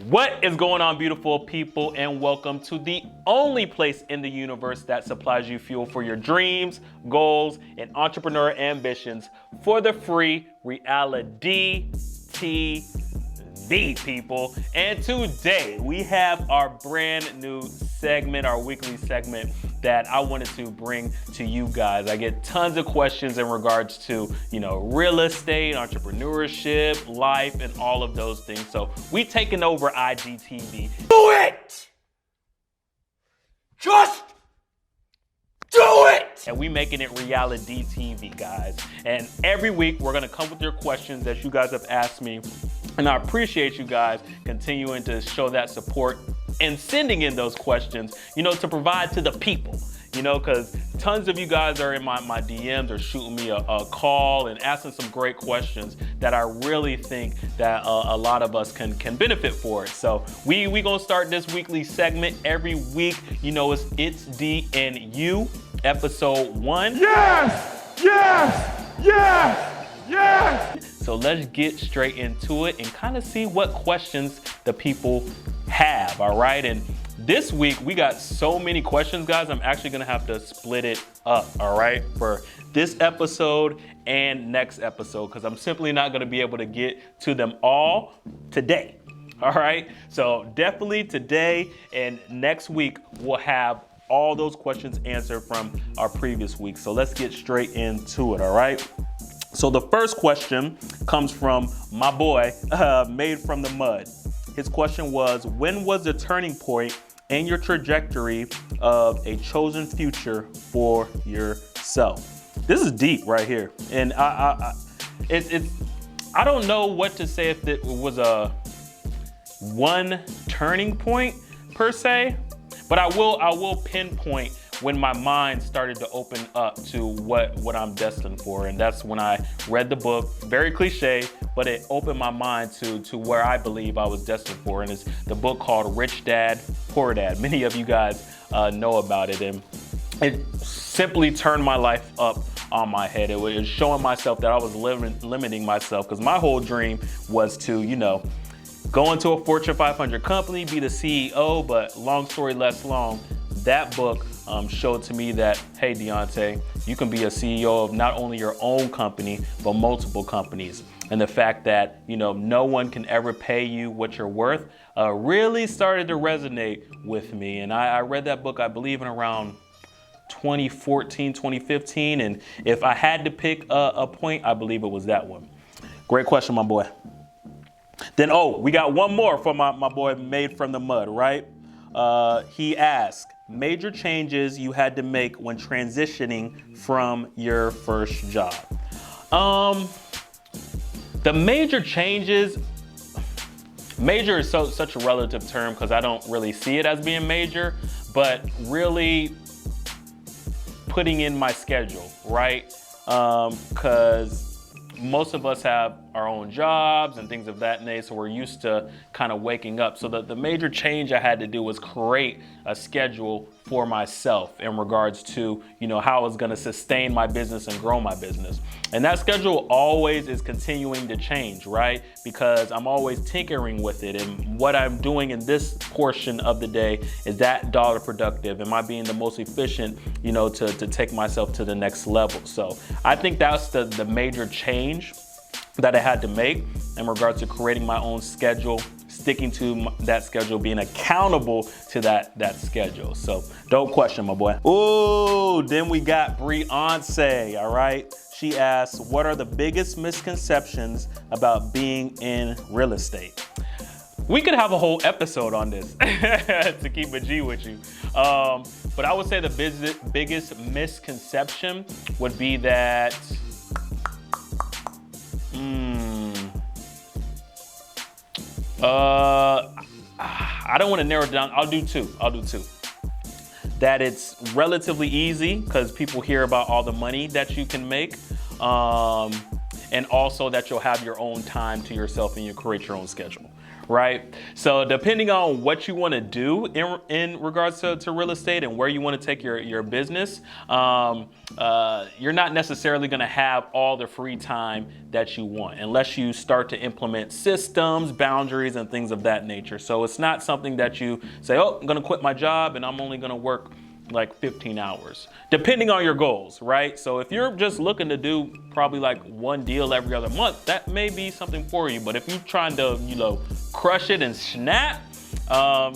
What is going on, beautiful people, and welcome to the only place in the universe that supplies you fuel for your dreams, goals, and entrepreneur ambitions for the free reality TV, people. And today we have our brand new segment, our weekly segment that I wanted to bring to you guys. I get tons of questions in regards to, real estate, entrepreneurship, life, and all of those things. So we taking over IGTV. Do it! Just do it! And we making it reality TV, guys. And every week we're gonna come with your questions that you guys have asked me. And I appreciate you guys continuing to show that support and sending in those questions, to provide to the people. Because tons of you guys are in my DMs or shooting me a call and asking some great questions that I really think that a lot of us can benefit for it. So we gonna start this weekly segment every week. It's Itsdeeandyou, episode 1. Yes! Yes! Yes! Yes! So let's get straight into it and kind of see what questions the people have, all right? And this week, we got so many questions, guys. I'm actually gonna have to split it up, all right? For this episode and next episode, because I'm simply not gonna be able to get to them all today, all right? So definitely today and next week, we'll have all those questions answered from our previous week. So let's get straight into it, all right? So the first question comes from my boy, Made from the Mud. His question was, when was the turning point in your trajectory of a chosen future for yourself? This is deep right here. And I don't know what to say if it was a one turning point per se, but I will pinpoint when my mind started to open up to what I'm destined for. And that's when I read the book, very cliche, but it opened my mind to where I believe I was destined for. And it's the book called Rich Dad, Poor Dad. Many of you guys know about it. And it simply turned my life up on my head. It was showing myself that I was limiting myself, because my whole dream was to, go into a Fortune 500 company, be the CEO, but long story less long, that book showed to me that, hey, Deontay, you can be a CEO of not only your own company, but multiple companies. And the fact that, no one can ever pay you what you're worth really started to resonate with me. And I read that book, I believe, in around 2014, 2015. And if I had to pick a point, I believe it was that one. Great question, my boy. Then, we got one more from my boy Made from the Mud, right? He asked, major changes you had to make when transitioning from your first job. The major changes, major is such a relative term because I don't really see it as being major, but really putting in my schedule, right? Because most of us have our own jobs and things of that nature, so we're used to kind of waking up. So the major change I had to do was create a schedule for myself in regards to, how I was going to sustain my business and grow my business. And that schedule always is continuing to change, right? Because I'm always tinkering with it. And what I'm doing in this portion of the day, is that dollar productive? Am I being the most efficient, to take myself to the next level? So I think that's the major change that I had to make in regards to creating my own schedule, sticking to that schedule, being accountable to that schedule. So dope question, my boy. Ooh, then we got Beyonce, all right? She asks, what are the biggest misconceptions about being in real estate? We could have a whole episode on this to keep it G with you. But I would say the biggest misconception would be that, I don't want to narrow it down. I'll do two. That it's relatively easy because people hear about all the money that you can make. And also that you'll have your own time to yourself and you create your own schedule, right? So depending on what you want to do in regards to real estate and where you want to take your business, you're not necessarily going to have all the free time that you want unless you start to implement systems, boundaries, and things of that nature. So it's not something that you say, oh, I'm going to quit my job and I'm only going to work like 15 hours, depending on your goals, right? So if you're just looking to do probably like one deal every other month, that may be something for you. But if you're trying to, crush it and snap,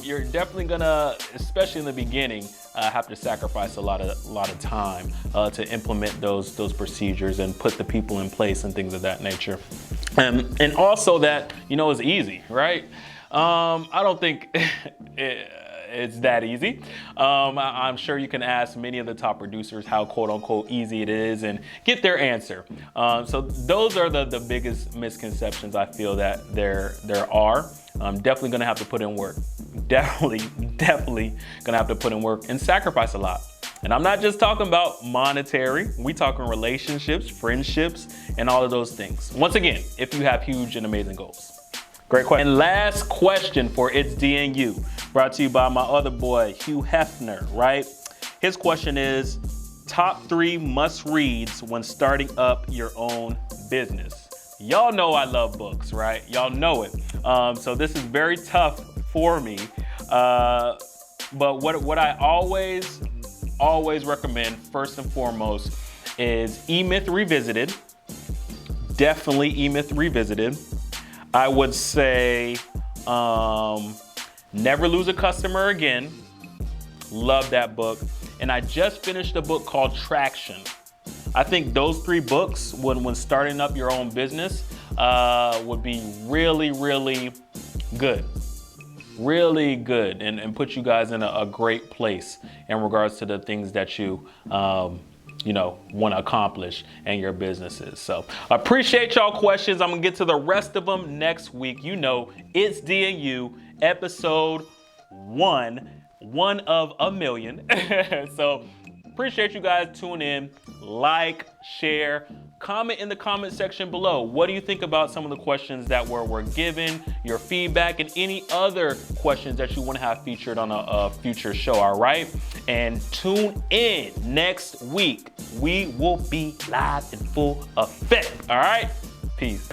you're definitely gonna, especially in the beginning, have to sacrifice a lot of time to implement those procedures and put the people in place and things of that nature. And also that, is easy, right? I don't think it's that easy. I'm sure you can ask many of the top producers how quote unquote easy it is and get their answer. So those are the biggest misconceptions I feel that there are. Definitely gonna have to put in work. Definitely gonna have to put in work and sacrifice a lot. And I'm not just talking about monetary, we talking relationships, friendships, and all of those things. Once again, if you have huge and amazing goals. Great question. And last question for Itsdeeandyou, brought to you by my other boy, Hugh Hefner, right? His question is, top 3 must-reads when starting up your own business. Y'all know I love books, right? Y'all know it. So this is very tough for me. But what I always recommend, first and foremost, is E-Myth Revisited. Definitely E-Myth Revisited. I would say Never Lose a Customer Again. Love that book. And I just finished a book called Traction. I think those 3 books, when starting up your own business, would be really, really good. Really good and put you guys in a great place in regards to the things that you want to accomplish in your businesses. So appreciate y'all questions. I'm gonna get to the rest of them next week. Itsdeeandyou, episode 1 of a million. So appreciate you guys tuning in. Like, share, comment in the comment section below. What do you think about some of the questions that were given, your feedback, and any other questions that you want to have featured on a future show, all right? And tune in next week. We will be live in full effect, all right? Peace.